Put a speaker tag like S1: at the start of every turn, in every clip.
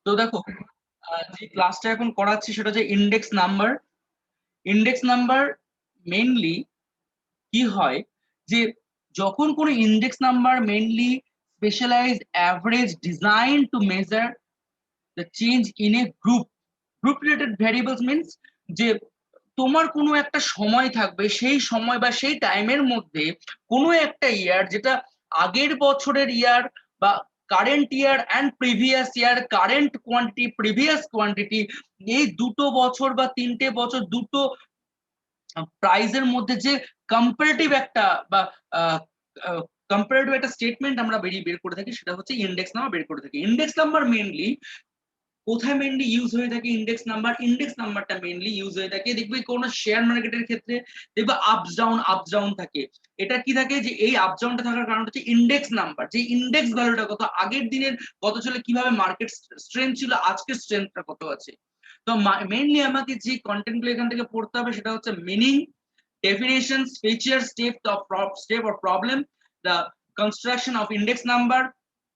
S1: তো দেখো, যে ক্লাসটা এখন করাচ্ছি সেটা হচ্ছে index number. Index number mainly কি হয় যে যখন কোনো index number mainly specialised average design to measure the change in a group related variables means যে তোমার কোনো একটা সময় থাকবে, সেই সময় বা সেই টাইমের মধ্যে কোনো একটা ইয়ার যেটা আগের বছরের ইয়ার বা current year and previous year, current quantity previous quantity, এই দুটো বছর বা তিনটে বছর দুটো প্রাইজের মধ্যে যে কম্পারেটিভ একটা বা কম্পারেটিভ একটা স্টেটমেন্ট আমরা বের করে থাকি, সেটা হচ্ছে ইন্ডেক্স নাম্বার বের করে থাকি। ইন্ডেক্স নাম্বার মেইনলি কোথায় মেইনলি ইউজ হয়ে থাকে? ইন্ডেক্স নাম্বারটা মেইনলি ইউজ হয়ে থাকে দেখবে কোনো শেয়ার মার্কেটের ক্ষেত্রে, দেখবে আপস ডাউন থাকে। এটা কি থাকে যে এই আপস ডাউনটা থাকার কারণ হচ্ছে ইন্ডেক্স নাম্বার, যে ইন্ডেক্স ভ্যালুটা কত, আগের দিনের কত ছিল, কিভাবে মার্কেট স্ট্রেংথ ছিল, আজকের স্ট্রেংথটা কত আছে। তো মেইনলি আমাকে যে কন্টেন্ট গুলো এখান থেকে পড়তে হবে সেটা হচ্ছে meaning, definitions, features, step or problem, the construction of index number,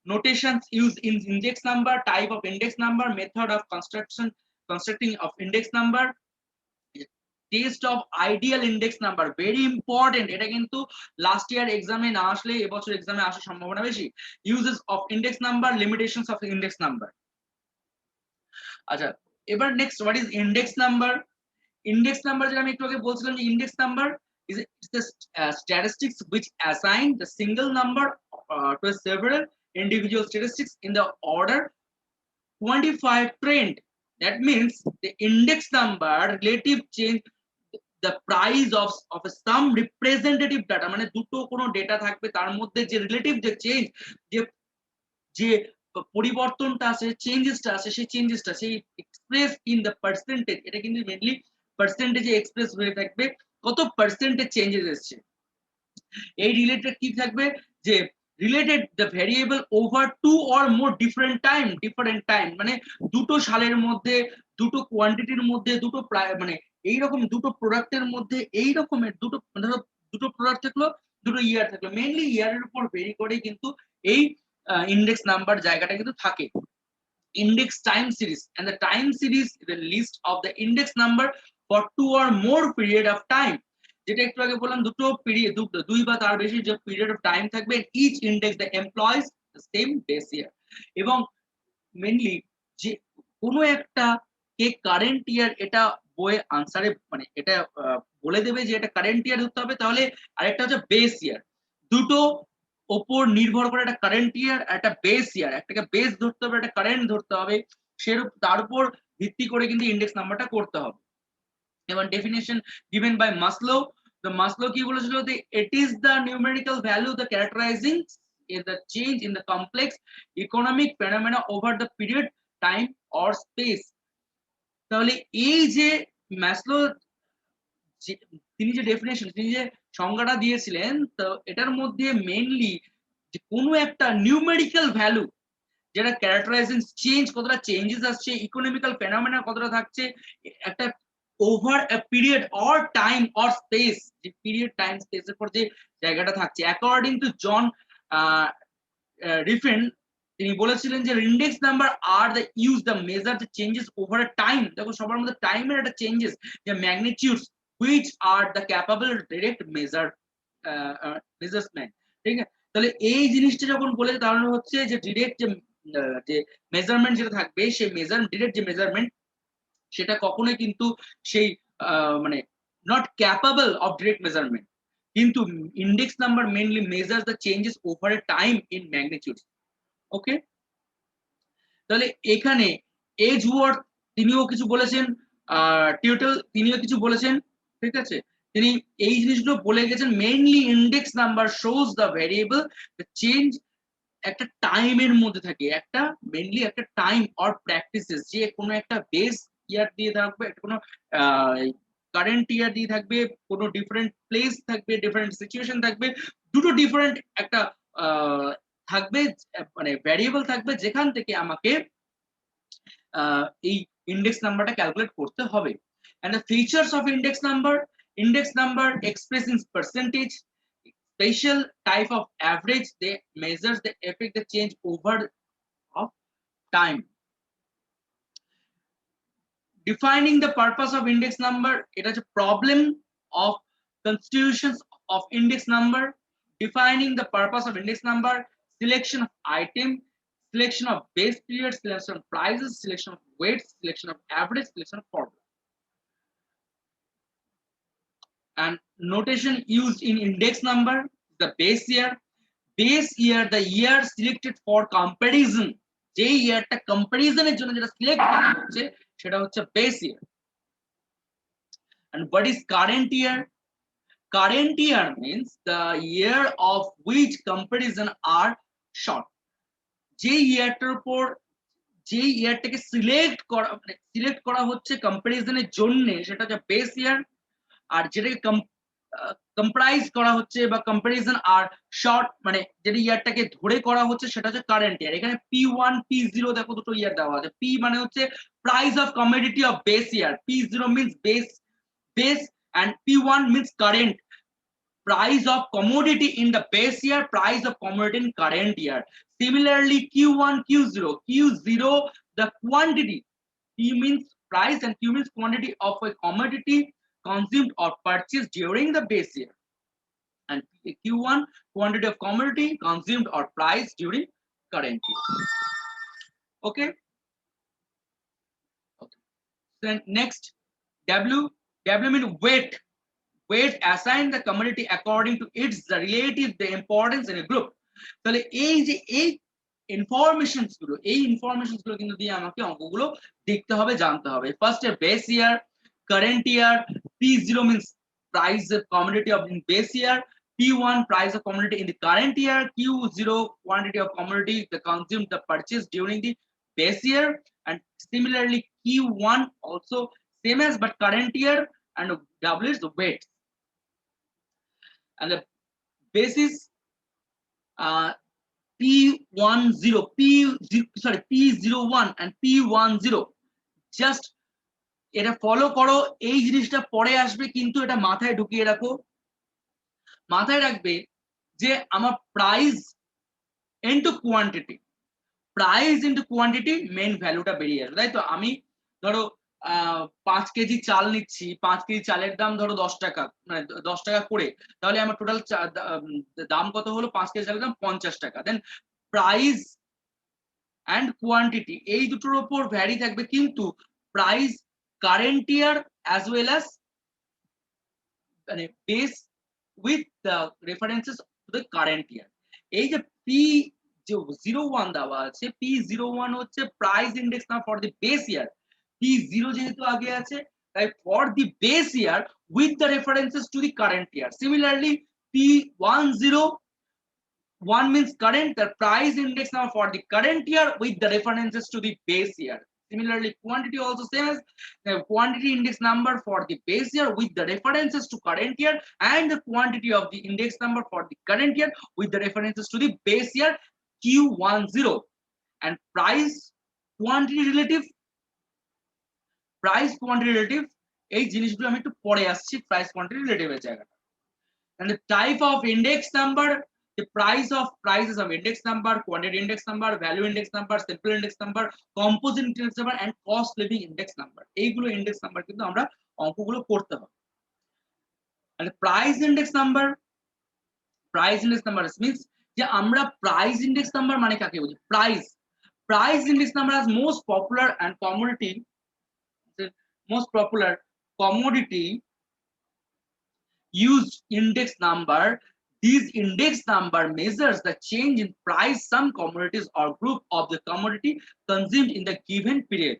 S1: notations used in index number, type of index number, method of constructing of index number, test of ideal index number, very important, এটা কিন্তু last year এক্সামে না আসলে এবছর এক্সামে আসার সম্ভাবনা বেশি। uses of index number, limitations of index number। আচ্ছা, এবার next, what is index number? Index number যেটা আমি একটু আগে বলছিলাম যে index number is the statistics which assign the single number to several individual statistics in the order quantified trend. That means the index number relative change the price of some representative data, মানে দুটো কোনো data থাকবে তার মধ্যে যে relative যে change, যে যে পরিবর্তনটা আছে, চেঞ্জেসটা আছে, সেই চেঞ্জেসটা সেই এক্সপ্রেস ইন দ্য পার্সেন্টেজ, এটা কিন্তু মেইনলি পার্সেন্টেজে এক্সপ্রেস হয়ে থাকবে, কত পার্সেন্টেজ চেঞ্জেস এসছে। এই রিলেটেড কি থাকবে যে related the variable over two or more different time, মানে দুটো সালের মধ্যে, দুটো কোয়ান্টিটির মধ্যে, দুটো মানে এইরকম দুটো প্রোডাক্টের মধ্যে এই রকমের দুটো, ধরো দুটো প্রোডাক্ট থাকলো, দুটো ইয়ার থাকলো, মেইনলি ইয়ারের উপর ভেরি করে কিন্তু এই ইন্ডেক্স নাম্বার জায়গাটা কিন্তু থাকে। Index time series, and the time series is the list of the index number for two or more period of time, যেটা একটু আগে বললাম দুটো পিরিয়ড, দুই বা তার বেশি যে পিরিয়ড অফ টাইম থাকবে, each index the employs the same base year, এবং মেইনলি যে কোনো একটা কে কারেন্ট ইয়ার, এটা বইয়ে আনসারে মানে এটা বলে দেবে যে এটা কারেন্ট ইয়ার ধরতে হবে, তাহলে আরেকটা হচ্ছে বেস ইয়ার, দুটো ওপর নির্ভর করে একটা কারেন্ট ইয়ার আর একটা বেস ইয়ার, একটাকে বেস ধরতে হবে, একটা কারেন্ট ধরতে হবে, সেরূপ তার উপর ভিত্তি করে কিন্তু ইন্ডেক্স নাম্বারটা করতে হবে। এবং definition given by Maslow, the Maslow কি বলেছিল যে it is the numerical value the characterizing the change in the complex economic phenomena over the period time or space। তাহলে এই যে ম্যাসলো তিনি যে ডেফিনেশন, তিনি যে সংজ্ঞাটা দিয়েছিলেন, তো এটার মধ্যে মেইনলি যে কোনো একটা নিউমেরিক্যাল ভ্যালু যেটা ক্যারেক্টারাইজিং চেঞ্জ, কতটা চেঞ্জেস আসছে, ইকোনমিক্যাল ফেনোমেনা কতটা থাকছে, একটা over a period or time or space, যে পিরিয়ড টাইম স্পেসের পর যে জায়গাটা থাকছে, অ্যাকর্ডিং টু জন রিফেন, তিনি বলেছিলেন যে index number are the use the measure the changes over a time. দেখো সবার মধ্যে টাইমের একটা চেঞ্জেস, যে magnitudes which are the capable direct measurement. ঠিক আছে, তাহলে এই জিনিসটা যখন বলে তাহলে হচ্ছে যে ডিরেক্ট যে মেজারমেন্ট যেটা থাকবে, সেই ডিরেক্ট যে মেজারমেন্ট সেটা কখনোই কিন্তু সেই মানে not capable of direct measurement, কিন্তু index number mainly measure the changes over a time in magnitude. Okay, তাহলে এখানে এজ ওয়ার্ড তিনিও কিছু বলেছেন, টিউটল তিনিও কিছু বলেছেন। ঠিক আছে, তিনি এই জিনিসগুলো বলে গেছেন, mainly index number shows the variable the change একটা টাইমের মধ্যে থাকে, একটা মেইনলি একটা টাইম অর প্র্যাকটিসেস, যে কোনো একটা বেস ইয়ার দিয়ে থাকবে, একটা কোনো কারেন্ট ইয়ার দিয়ে থাকবে, কোনো ডিফারেন্ট প্লেস থাকবে, ডিফারেন্ট সিচুয়েশন থাকবে, দুটো ডিফারেন্ট একটা থাকবে, মানে ভ্যারিয়েবল থাকবে, যেখান থেকে আমাকে এই ইন্ডেক্স নাম্বারটা ক্যালকুলেট করতে হবে। and the features of index number express in percentage, special type of average, they measures the effect the change over of time। Defining the purpose of index number, এটা হচ্ছে problem of constitutions of index number, defining the purpose of index number, selection of item, selection of base period, selection of prices, selection of weights, selection of average, selection of formula. And notation used in index number, the base year. Base year, the year selected for comparison. যে ইয়ারটা কম্পারিজনের জন্য যেটা select করা হচ্ছে সেটা হচ্ছে base year. And what is current year? Current year means the year of which comparison are short. যে ইয়ারটার উপর যে ইয়ারটাকে সিলেক্ট করা হচ্ছে কম্পারিজনের জন্য সেটা হচ্ছে বেস ইয়ার, আর যেটাকে কম্প্রাইজ করা হচ্ছে বা কম্পারিজন আর শর্ট মানে যেটা ইয়ারটাকে ধরে করা হচ্ছে সেটা হচ্ছে কারেন্ট ইয়ার। এখানে P1 P0 দেখো দুটো ইয়ার দেওয়া আছে। P মানে হচ্ছে price of commodity of base year, P0 means base and P1 means current price of commodity in the base year, price of commodity in current year. Similarly, Q1 Q0 the quantity, P means price and Q means quantity of a commodity consumed or purchased during the base year, and Q1 quantity of commodity consumed or priced during current year. Okay, then next W means weight assign the commodity according to its the relative the importance in a group. তাহলে এই যে এই informations গুলো কিন্তু দিয়ে আমাকে অঙ্কগুলো দেখতে হবে, জানতে হবে। First a base year, current year, P0 means price of commodity of in base year, P1 price of commodity in the current year, Q0 quantity of commodity the consumed the purchase during the base year, and similarly Q1 also same as but current year, and W is the weight. And the basis P01 and P10 just এটা follow করো, এই জিনিসটা পরে আসবে কিন্তু এটা মাথায় ঢুকিয়ে রাখো। মাথায় রাখবে যে আমার প্রাইস ইনটু কোয়ান্টিটি, মেন ভ্যালুটা বেরিয়ে আসবে, তাই তো? আমি ধরো 5 কেজি চাল নিচ্ছি, 5 কেজি চালের দাম ধরো 10 টাকা, মানে 10 টাকা করে, তাহলে আমার টোটাল দাম কত হলো? 5 কেজি চালের দাম 50 টাকা। দেন প্রাইস অ্যান্ড কোয়ান্টিটি এই দুটোর উপর ভ্যারি থাকবে, কিন্তু price current year as well as মানে base with the references to the current year. এই যে P01 দেওয়া আছে, P01 হচ্ছে প্রাইস ইন্ডেক্স না for the base year, P0 যেহেতু আগে আছে তাই for the base year with the references to the current year. Similarly P101 means current, the price index now for the current year with the references to the base year. Similarly, quantity also same as the quantity index number for the base year with the references to current year, and the quantity of the index number for the current year with the references to the base year Q10. And price quantity relative এই জিনিসগুলো আমি একটু পরে আসছি, price quantity relative এর জায়গাটা। And the type of index number, the prices of index number, quantity index number, value index number, simple index number, composite index number, and cost living index number, এইগুলো index number কিন্তু আমরা অঙ্কগুলো করতে হবে। And price index number means যে আমরা price index number মানে কাকে বলি? Price index number as most popular commodity used index number. These index number measures the change in price some commodities or group of the commodity consumed in the given period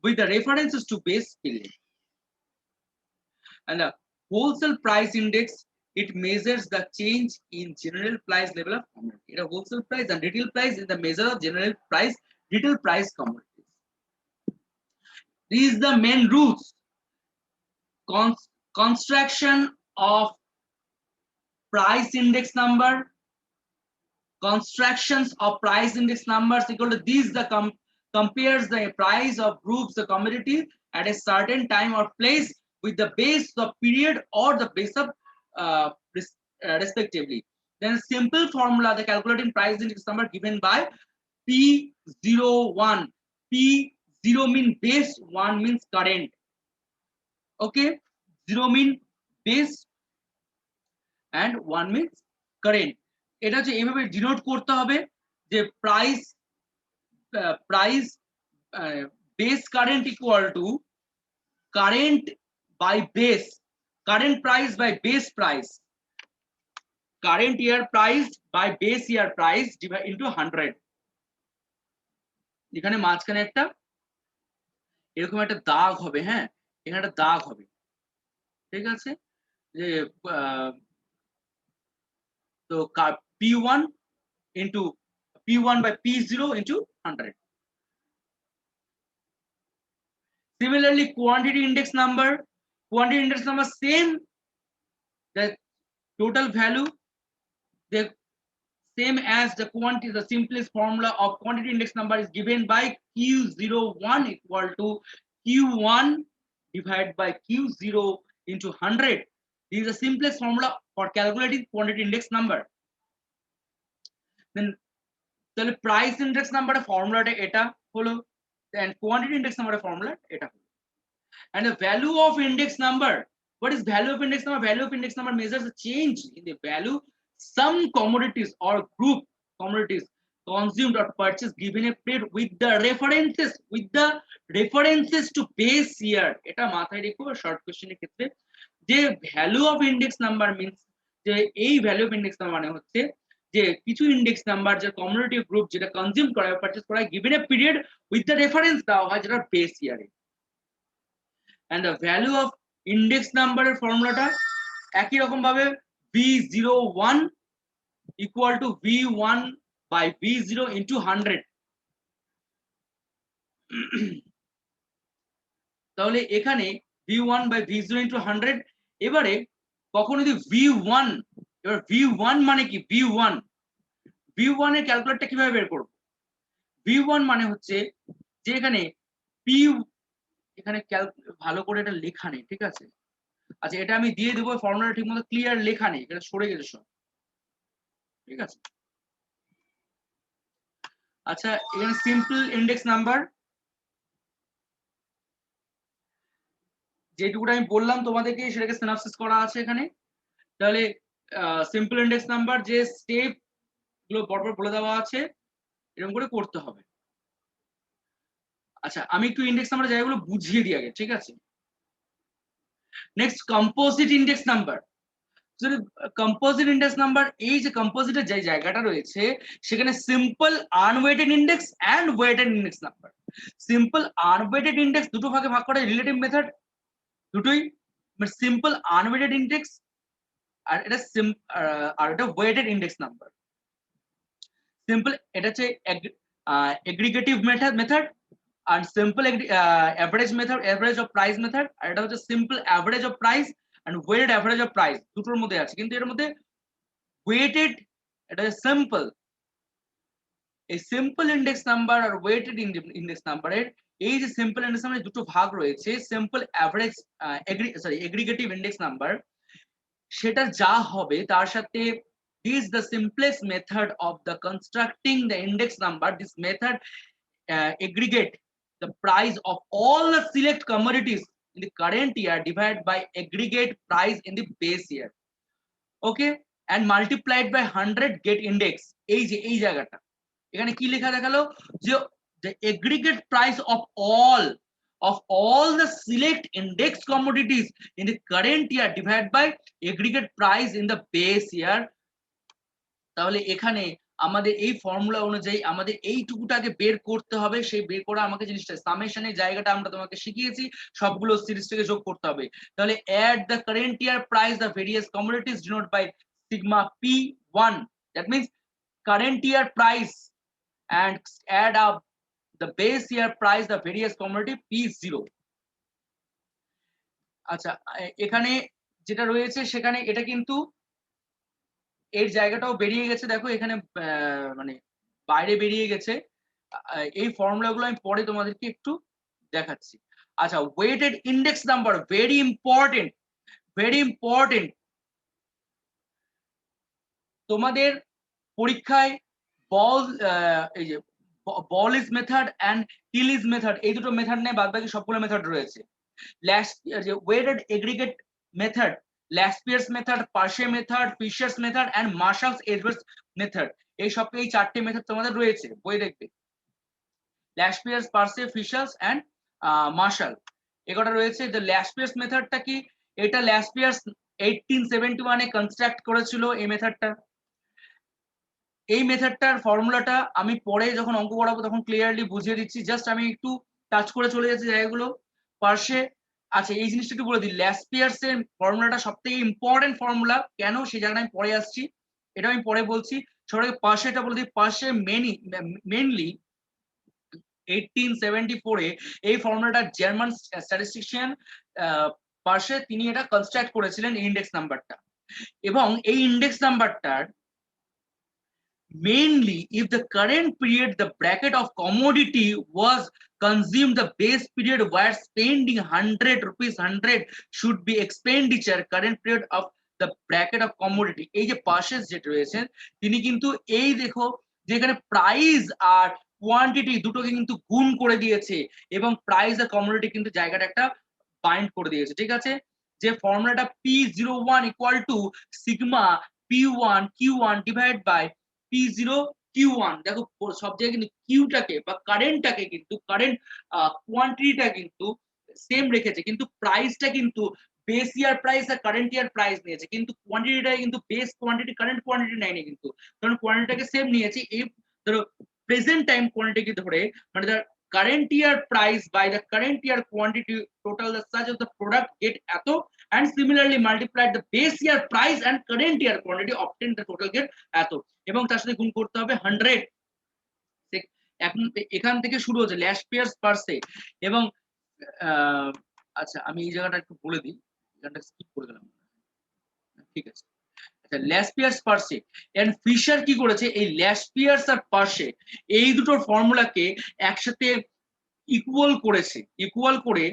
S1: with the references to base period. And the wholesale price index, it measures the change in general price level of commodity. The wholesale price and retail price is the measure of retail price commodities. These are the main rules. Construction of price index number, constructions of price index numbers equal to these the compares the price of groups the commodity at a certain time or place with the base of period or the base of respectively. Then simple formula, the calculating price index number given by P01 0 mean base, 1 means current. Okay, 0 mean base and 1 means current. এটা হচ্ছে এইভাবে denote করতে হবে যে price base current equal to current by base, current price by base price, current year price by base year price divided into 100. এখানে মাঝখানে একটা এরকম একটা দাগ হবে, হ্যাঁ এখানে একটা দাগ হবে, ঠিক আছে, যে তো P1 into P1 by P0 into 100. Similarly, quantity index number same, the total value, the same as the quantity. The simplest formula of quantity index number is given by Q01 equal to Q1 divided by Q0 into 100. This is the simplest formula for calculating quantity index number. Then তাহলে price index নাম্বারের ফর্মুলাটা এটা হলো, and quantity index নাম্বারের formula এটা হলো। And the value of index number, what is value of index number? Value of index number measures the change in the value some commodities or group commodities consumed or purchased given a period with the references to base year. এটা মাথায় রেখো short কোশ্চেনের ক্ষেত্রে, যে value of index number means যে এই value of index number মানে হচ্ছে যে কিছু ইন্ডেক্স নাম্বার যে কমিউনিটি গ্রুপ যেটা কনজিউম করা পারচেজ করা given a period with the reference দেওয়া হয় যেটা বেস ইয়ারে। and the value of index number এর ফর্মুলাটা একই রকম ভাবে V01 equal to V1 by V0 into 100। তাহলে এখানে V1 by V0 into 100। এবারে কখন যদি V1, এবার V1 মানে কি, V1 এর ক্যালকুলেটরটা কিভাবে বের করব? V1 মানে হচ্ছে যে এখানে P, এখানে ভালো করে এটা লেখা নেই, ঠিক আছে, আচ্ছা এটা আমি দিয়ে দেবো, ফর্মুলাটা ঠিকমতো ক্লিয়ার লেখা নেই, এটা সরে গেছে সব, ঠিক আছে। আচ্ছা এখানে সিম্পল ইন্ডেক্স নাম্বার যেটুকুটা আমি বললাম তোমাদেরকে সেটাকে সিনাপসিস করা আছে এখানে। তাহলে সিম্পল ইন্ডেক্স নাম্বার যে স্টেপ গুলো পরপর বলে দেওয়া আছে এরকম করে করতে হবে। আচ্ছা আমি একটু ইন্ডেক্স নাম্বার জায়গাগুলো বুঝিয়ে দিই আগে, ঠিক আছে। Next composite index number. Composite index number, এই যে কম্পোজিটের যে জায়গাটা রয়েছে সেখানে simple unweighted index and weighted index number. Simple unweighted index দুটো ভাগে ভাগ করা, রিলেটিভ মেথড দুটোই, সিম্পল আনওয়েটেড ইন্ডেক্স আর এটা ওয়েটেড ইন্ডেক্স নাম্বার। সিম্পল এটা হচ্ছে এগ্রিগেটিভ মেথড আর simple average method, average of price method, আর এটা হচ্ছে simple average of price and weighted average of price, দুটোর মধ্যে আছে, কিন্তু এর মধ্যে weighted এটা সিম্পল, এই সিম্পল ইন্ডেক্স নাম্বার আর ওয়েটেড ইন্ডেক্স নাম্বারের এই যে সিম্পল ইন্ডেক্স নাম্বারের দুটো ভাগ রয়েছে, সিম্পল অ্যাভারেজ এগ্রিগেটিভ ইন্ডেক্স নাম্বার, সেটা যা হবে তার সাথে is the simplest method of the constructing the index number. This method aggregate the price of all the select commodities in the current year divided by aggregate price in the base year, okay, and multiplied by 100 get index। এই যে এই জায়গাটা এখানে কি লেখা দেখালো যে the aggregate price of all the select index commodities in the current year divided by aggregate price in the base year। তাহলে এখানে আমাদের এই ফর্মুলা অনুযায়ী আমাদের এইটুকুটাকে বের করতে হবে, সেই বের করা আমাকে জিনিসটা সামেশনের জায়গাটা আমরা তোমাকে শিখিয়েছি, সবগুলো সিরিজ থেকে যোগ করতে হবে। তাহলে add the current year price the various commodities denoted by sigma P1, that means current year price, and add up the base year price the various commodity P0। আচ্ছা এখানে যেটা রয়েছে সেখানে এটা কিন্তু এর জায়গাটাও বেরিয়ে গেছে, দেখো এখানে মানে বাইরে বেরিয়ে গেছে, এই ফর্মুলাগুলো আমি পরে তোমাদেরকে একটু দেখাচ্ছি। আচ্ছা weighted index number, very important, very important. তোমাদের পরীক্ষায় এই যে বলিস মেথড অ্যান্ড টিলিস মেথড, এই দুটো মেথড নেই, বাদ বাকি সবগুলো মেথড রয়েছে। Weighted aggregate method, Laspeyres method, পার্শে method, Fisher's method and Marshall's Edwards method, এই সব এই চারটে মেথড তোমাদের রয়েছে, বই দেখবে। ল্যাসপিয়ার্স, পার্শে, ফিশার্স অ্যান্ড মার্শাল, এগুলো রয়েছে। দ্য ল্যাসপিয়ার্স মেথডটা কি? এটা ল্যাসপিয়ার্স 1871 কনস্ট্রাক্ট করেছিল এই মেথডটা। এই মেথডটার ফর্মুলাটা আমি পরে যখন অঙ্ক করাবো তখন ক্লিয়ারলি বুঝিয়ে দিচ্ছি, জাস্ট আমি একটু টাচ করে চলে যাচ্ছি জায়গাগুলো। পার্শে, আচ্ছা এই জিনিসটা একটু বলে দিই, ল্যাসপিয়ার্স এর ফর্মুলাটা সবথেকে ইম্পর্টেন্ট ফর্মুলা, কেন সেই জায়গাটা আমি পরে আসছি, এটা আমি পরে বলছি। সবাই পার্শেটা বলে দিই, পার্শে মেনলি 1874 এই ফর্মুলাটা জার্মান স্ট্যাটিস্টিশিয়ান পার্শে তিনি এটা কনস্ট্রাক্ট করেছিলেন ইন্ডেক্স নাম্বারটা। এবং এই index নাম্বারটার mainly if the current period the bracket of commodity was consumed, the base period where spending 100 rupees 100 should be expenditure current period of the bracket of commodity। এই যে purchase যেটা রয়েছে তিনি কিন্তু এই দেখো যেখানে প্রাইস আর কোয়ান্টিটি দুটোকে কিন্তু গুণ করে দিয়েছে এবং প্রাইস আর কমোডিটি কিন্তু জায়গাটা একটা বাইন্ড করে দিয়েছে, ঠিক আছে। যে ফর্মুলাটা P01 equal to sigma P1 Q1 divide by P0 Q1, দেখো সব জায়গায় কিন্তু কিউটাকে বা কারেন্টটাকে কিন্তু কারেন্ট কোয়ান্টিটিটা কিন্তু সেম রেখেছে, কিন্তু প্রাইসটা কিন্তু বেস ইয়ার প্রাইস আর কারেন্ট ইয়ার প্রাইস নিয়েছে, কিন্তু কোয়ান্টিটিটা কিন্তু বেস কোয়ান্টিটি কারেন্ট কোয়ান্টিটি নেয়নি কিন্তু, কারণ কোয়ান্টিটিটাকে সেম নিয়েছে। এই ধরো প্রেজেন্ট টাইম কোয়ান্টিটি ধরে মানে the current year price by the current year quantity total the such of the product get এত, and similarly multiplied the base year price and current year quantity obtained the total get এত, এবং তার সাথে গুণ করতে হবে 100। এখন এখান থেকে শুরু হচ্ছে ল্যাসপিয়ার্স পার্সে। এবং আচ্ছা আমি এই জায়গাটা একটু বলে দিই, জায়গাটা স্কিপ করে গেলাম, ঠিক আছে। ল্যাসপিয়ার্স পার্সে এন্ড ফিশার কি করেছে, এই ল্যাসপিয়ার্স আর পার্সে এই দুটোর ফর্মুলাকে একসাথে ইকুয়াল করেছে, ইকুয়াল করে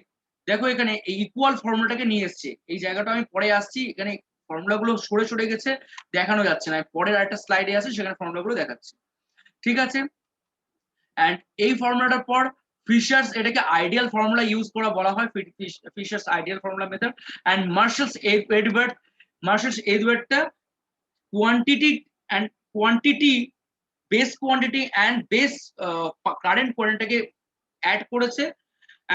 S1: দেখো এখানে এই ইকুয়াল ফর্মুলাটাকে নিয়ে এসেছে, এই জায়গাটা আমি পরে আসছি, এখানে ফর্মুলাগুলো সরে সরে গেছে দেখানো যাচ্ছে না, পরের আরেকটা স্লাইডে আছে সেখানে ফর্মুলাগুলো দেখাচ্ছি, ঠিক আছে। এন্ড এই ফর্মুলাটার পর ফিশার্স, এটাকে আইডিয়াল ফর্মুলা ইউজ করা বলা হয়, Fisher's ideal formula method. And Marshall's এডওয়ার্ডটা quantity and quantity base quantity and base current quantity add করেছে।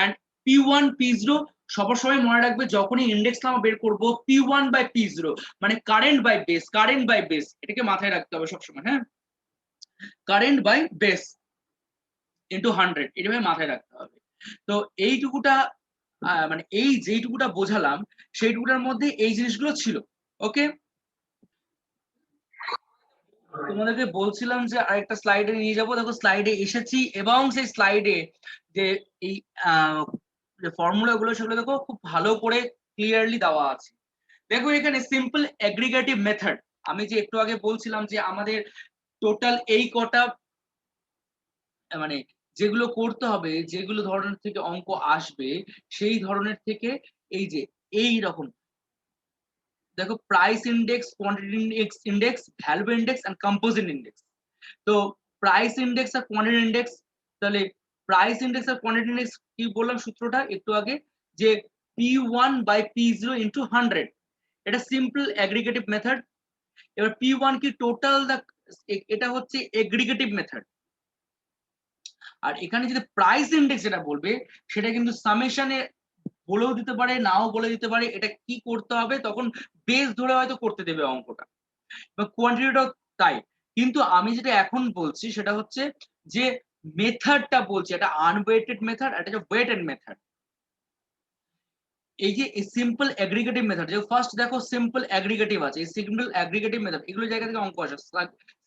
S1: and P1 P0 সবার সময় মনে রাখবে যখনই ইন্ডেক্স নাম্বার বের করব P1 বাই P0 মানে কারেন্ট বাই বেস, এটাকে মাথায় রাখতে হবে সবসময়, হ্যাঁ, কারেন্ট বাই বেস ইনটু 100, এটাকে মাথায় রাখতে হবে। তো এইটুকুটা মানে এই যেইটুকুটা বোঝালাম সেইটুকুটার মধ্যে এই জিনিসগুলো ছিল, ওকে। তোমাদেরকে বলছিলাম যে আরেকটা স্লাইডে নিয়ে যাব, দেখো স্লাইডে এসেছি এবং সেই স্লাইডে যে এই যে ফর্মুলা গুলো সেগুলো দেখো খুব ভালো করে ক্লিয়ারলি দেওয়া আছে। দেখো এখানে সিম্পল এগ্রিগেটিভ মেথড, আমি যে একটু আগে বলছিলাম যে আমাদের টোটাল এই কটা মানে যেগুলো করতে হবে, যেগুলো ধরনের থেকে অঙ্ক আসবে সেই ধরনের থেকে এই যে এই রকম দেখো price index, quantity index, value index and composite index. তো প্রাইস ইন্ডেক্স আর কোয়ান্টিটি ইন্ডেক্স, তাহলে প্রাইস ইন্ডেক্স আর কোয়ান্টিটি ইন্ডেক্স কি বললাম সূত্রটা একটু আগে, যে P1 বাই P0 ইনটু 100, এটা সিম্পল এগ্রিগেটিভ মেথড। এবার P1 কি টোটাল, এটা হচ্ছে এগ্রিগেটিভ মেথড। আর এখানে যদি প্রাইস ইন্ডেক্স যেটা বলবে সেটা কিন্তু সামেশনে বলেও দিতে পারে নাও বলে দিতে পারে, এটা কি করতে হবে তখন বেস ধরে হয়তো করতে দেবে অঙ্কটা, বা কোয়ান্টিটিটাও তাই। কিন্তু আমি যেটা এখন বলছি সেটা হচ্ছে যে মেথডটা বলছি, এটা আনওয়েটেড মেথড, এটা হচ্ছে ওয়েটেড মেথড। এই যে সিম্পল এগ্রিগেটিভ মেথড, যে ফার্স্ট দেখো সিম্পল এগ্রিগেটিভ আছে, এই সিম্পল এগ্রিগেটিভ মেথড এগুলো জায়গা থেকে অঙ্ক আসে,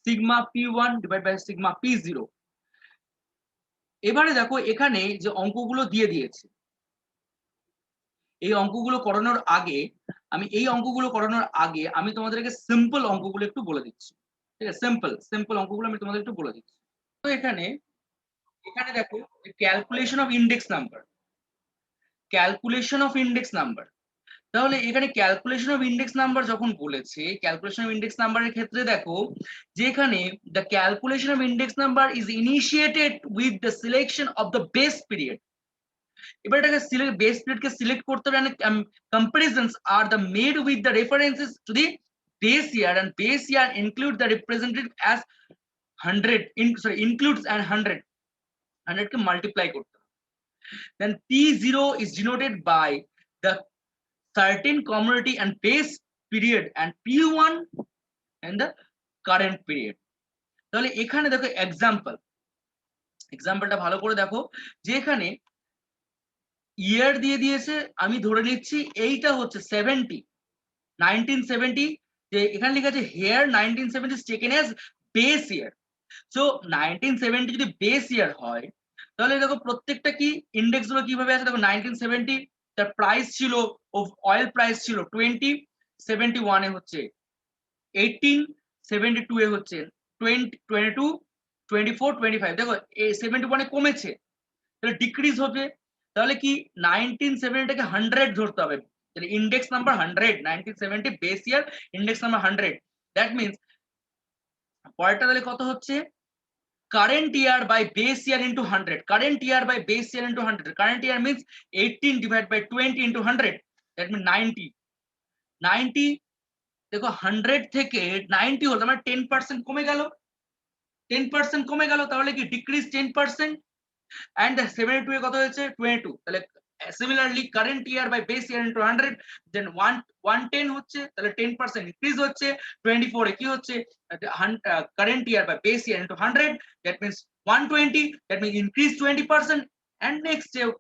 S1: sigma P1 divide by sigma P0। এবারে দেখো এখানে যে অঙ্কগুলো দিয়ে দিয়েছে, এই অঙ্কগুলো করানোর আগে আমি তোমাদেরকে সিম্পল অঙ্কগুলো একটু বলে দিচ্ছি, ঠিক আছে। সিম্পল অঙ্কগুলো আমি তোমাদের একটু বলে দিচ্ছি। তো এখানে দেখো ক্যালকুলেশন অফ ইন্ডেক্স নাম্বার, তাহলে এখানে ক্যালকুলেশন অফ ইন্ডেক্স নাম্বার যখন বলেছে, ক্যালকুলেশন অফ ইন্ডেক্স নাম্বারের ক্ষেত্রে দেখো যে এখানে the calculation of index number is initiated with the selection of the base period. এবার এটাকে সিলেক্ট, বেস পিরিয়ডকে সিলেক্ট করতে হবে, and comparisons are the made with the references to the base year, and base year include the representative as 100 includes and 100 K multiply করতে হবে। then P0 is denoted by the certain commodity and base period, and P1 and the current period। তাহলে এখানে দেখো এক্সাম্পলটা ভালো করে দেখো, যে এখানে ইয়ার দিয়ে দিয়েছে, আমি ধরে নিচ্ছি এইটা হচ্ছে 1970, যে এখানে লেখা আছে here 1970 is taken as base year। So 1970 যদি বেস ইয়ার হয়, তাহলে দেখো প্রত্যেকটা কি ইন্ডেক্স গুলো কিভাবে আছে দেখো। 1970 তার প্রাইস ছিল, অয়েল প্রাইস ছিল 20, 71 এ হচ্ছে 18, 72 এ হচ্ছে 20, 22, 24, 25। দেখো এই 71 এ কমেছে, তাহলে ডিক্রিজ হবে। তাহলে কি 1970 টাকে 100 ধরতে হবে, তাহলে index number 100, 1970 base year, index number 100। That means পরেরটা তাহলে কত হচ্ছে, current year by base year into 100, current year by base year into 100, current year means 18 divided by 20 into 100, that means 90। দেখো 100 থেকে 90 হলো মানে 10% কমে গেল, 10% কমে গেল, তাহলে কি ডিক্রিজ 10%। and the 72 এ কত হয়েছে 22, তাহলে similarly current year by base year into 100, then 110 হচ্ছে, তাহলে 10% increase হচ্ছে। 24 এ কি হচ্ছে, current year by base year into 100, that means 120, that means increase 20%। and next year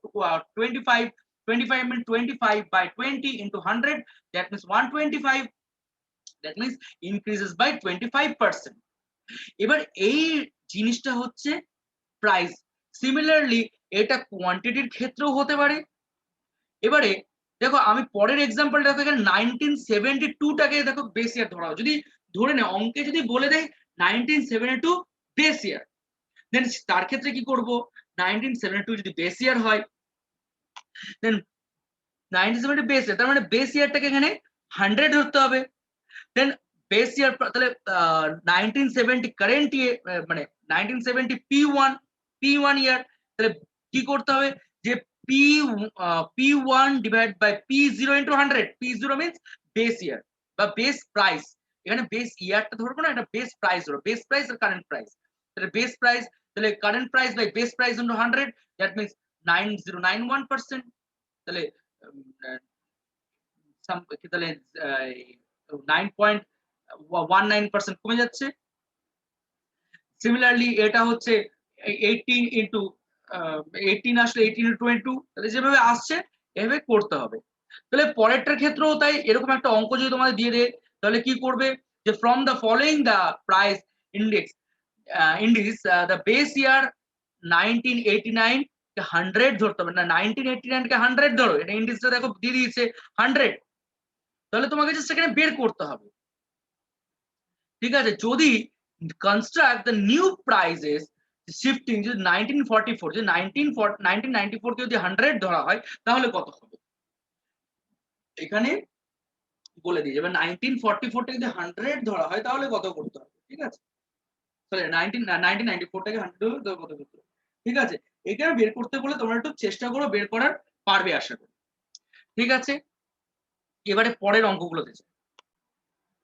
S1: 25, 25 means 25 by 20 into 100, that means 125, that means increases by 25%। এবার এই জিনিসটা হচ্ছে price. Similarly এটা কোয়ান্টিটির ক্ষেত্রেও হতে পারে। এবারে দেখো আমি পরের এক্সাম্পলটা দেখো, এখানে 1972 টাকে দেখো বেস ইয়ার ধরা হয়। যদি ধরে নে অঙ্কে যদি বলে দেয় 1972 বেস ইয়ার, দেন তার ক্ষেত্রে কি করব, 1972 যদি বেস ইয়ার হয়, দেন 1970 বেস ইয়ার, তার মানে বেস ইয়ারটাকে এখানে 100 ধরতে হবে। দেন বেস ইয়ার তাহলে 1970 কারেন্ট ইয়ার, মানে 1970 P1 ইয়ার, তাহলে কি করতে হবে যে P1 divide by P0 into 100, P0 means base year বা বেস প্রাইস। এখানে বেস ইয়ারটা ধরবো না, এটা বেস প্রাইস ধরবো, বেস প্রাইস আর কারেন্ট প্রাইস। তাহলে বেস প্রাইস, তাহলে current price by base price into 100, that means 9091%। তাহলে তাহলে 9.19% কমে যাচ্ছে। সিমিলারলি এটা হচ্ছে 18 ইন্টু 18 আসলে 18 ইন্টু 22, তাহলে যেভাবে আসছে এভাবে করতে হবে। তাহলে পরেরটার ক্ষেত্রেও তাই, এরকম একটা অঙ্ক যদি তোমাদের দিয়ে দেয়, তাহলে কি করবে যে from the following the price index the base year 1989 কে 100 ধরতে হবে না, 1989 কে 100 ধরো, এটা ইন্ডেক্সটা দেখো দিয়ে দিয়েছে 100, তাহলে তোমাকে জাস্ট এখানে বের করতে হবে। ঠিক আছে, যদি construct the new prices shifting, যদি 1944, যদি 1994 কে যদি 100 ধরা হয় তাহলে কত হবে, এখানে বলে দিই। এবার 1944 টাকে যদি 100 ধরা হয় তাহলে কত করতে হবে, ঠিক আছে। তাহলে 1994 টাকে 100 ধরলে কত করতে হবে, ঠিক আছে। এখানে বের করতে বলে তোমরা একটু চেষ্টা করো, বের করার পারবে আশা করি, ঠিক আছে। এবারে পরের অঙ্কগুলোতে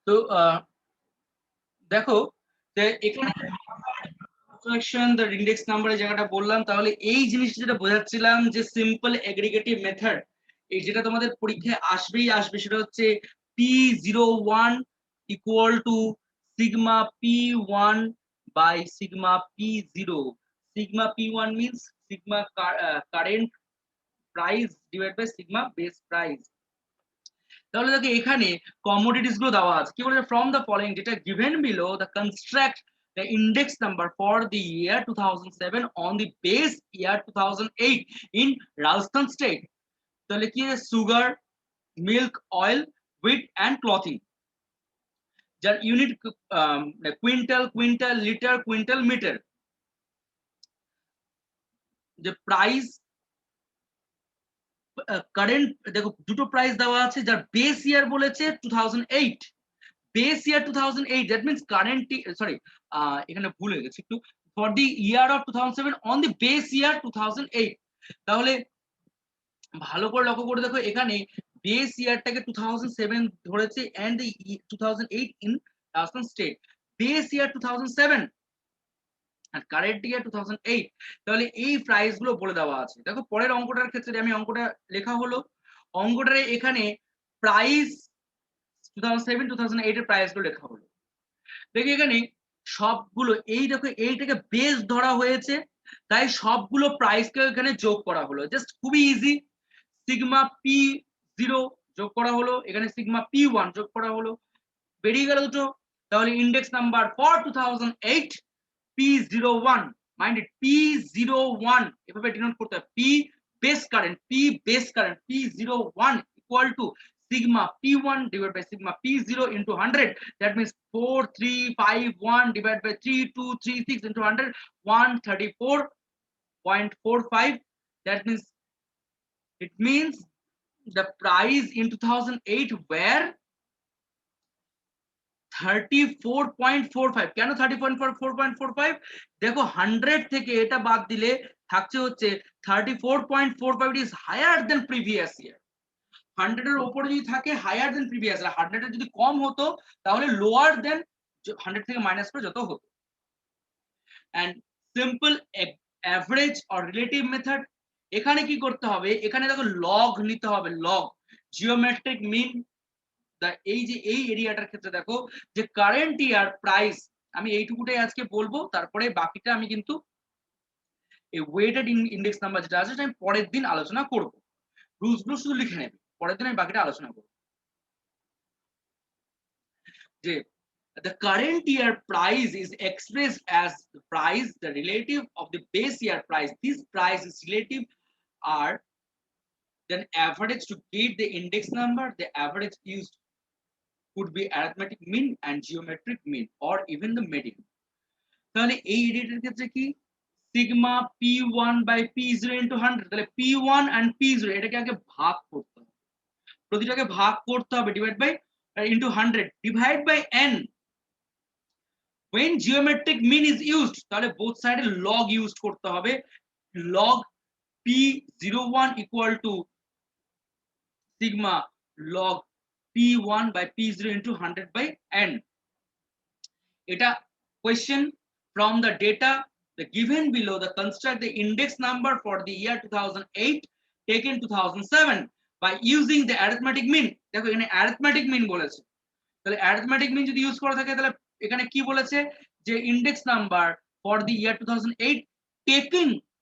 S1: তো দেখো যে এখানে ইন্ডেক্স নাম্বারের জায়গাটা বললাম, তাহলে এই জিনিসটা যেটা বোঝাচ্ছিলাম যে সিম্পল এগ্রিগেটিভ মেথড, এই যেটা তোমাদের পরীক্ষায় আসবে সেটা হচ্ছে P01 equal to sigma P1 by sigma P0। Sigma P1 means sigma current price divide by sigma base price. তাহলে দেখো এখানে কমোডিটিস গুলো দেওয়া আছে, কি বলেছে, from the following data given below the construct the index number for the year 2007 on the base year 2008 in Rajasthan state। তাহলে কি sugar, milk, oil, wheat and clothing, যার unit quintal, litre, quintal, metre. যে price current দেখো দুটো price দেওয়া আছে, যার base year বলেছে 2008, base year 2008, that means current, sorry এখানে ভুল হয়ে গেছে একটু, for the year of 2007 on the base ইয়ার 2008। তাহলে ভালো করে লক্ষ্য করে দেখো এখানে বেস ইয়ারটাকে 2007 ধরেছে and 2008 in Rajasthan state, base year 2007 আর কারেন্ট ইয়ার 2008। তাহলে এই প্রাইস গুলো বলে দেওয়া আছে। দেখো পরের অঙ্কটার ক্ষেত্রে আমি অঙ্কটা লেখা হলো, অঙ্কটারে এখানে প্রাইস 2007 2008 এর প্রাইস গুলো লেখা হলো। দেখো এখানে সবগুলো এই দেখো এইটাকে বেস ধরা হয়েছে, তাই সবগুলো প্রাইসকে এখানে যোগ করা হলো, জাস্ট খুবই ইজি। সিগমা পি 0 যোগ করা হলো, এখানে সিগমা পি 1 যোগ করা হলো, বেরিয়ে গেল দুটো। তাহলে index number for 2008 P01, mind it P01 এভাবে ডিনোট করতে হবে, P base current P01 equal two sigma P1 divided by sigma P0 into 100, that means 4351 divided by 3236 into 100, 134.45, that means it means the price in 2008 were 34.45। কেন 34.45? দেখো 100 থেকে এটা বাদ দিলে থাকছে হচ্ছে 34.45, is higher than previous year. 100 এর উপরে যদি থাকে হায়ার দেন প্রিভিয়াস ইয়ার, 100 এর যদি কম হতো তাহলে লোয়ার দেন 100 থেকে মাইনাস করে যত হতো। And simple average or relative method, এখানে কি করতে হবে, এখানে দেখো লগ নিতে হবে, লগ জিওমেট্রিক মিন। এই যে এই এরিয়াটার ক্ষেত্রে দেখো যে কারেন্ট ইয়ার প্রাইস, আমি এইটুকুটাই আজকে বলবো, তারপরে বাকিটা আমি কিন্তু এই ওয়েটেড ইন্ডেক্স নাম্বার যেটা আছে সেটা আমি পরের দিন আলোচনা করব। রুলস গুলো শুধু লিখে নেবে, পরের দিন আমি বাকিটা আলোচনা করব। যে the current year price is expressed as the price the relative of the base year price, this price is relative are then average to get the index number, the average used could be arithmetic mean and geometric mean or even the median। তাহলে এই এরিয়াটার ক্ষেত্রে কি sigma p1 by p0 into 100, তাহলে p1 and p0 এটাকে আগে ভাগ করতে হবে, প্রতিটাকে ভাগ করতে হবে, divide by into 100 divide by n। when geometric mean is used তাহলে both side log ইউজ করতে হবে, log p01 equal to sigma log p1 by p0 into 100 by n। এটা question from the data the given below, the construct the index number for the year 2008 taken 2007 by using the arithmetic mean। দেখো এখানে arithmetic mean বলেছে, তাহলে arithmetic mean যদি use করা থাকে তাহলে এখানে কি বলেছে যে index number for the year 2008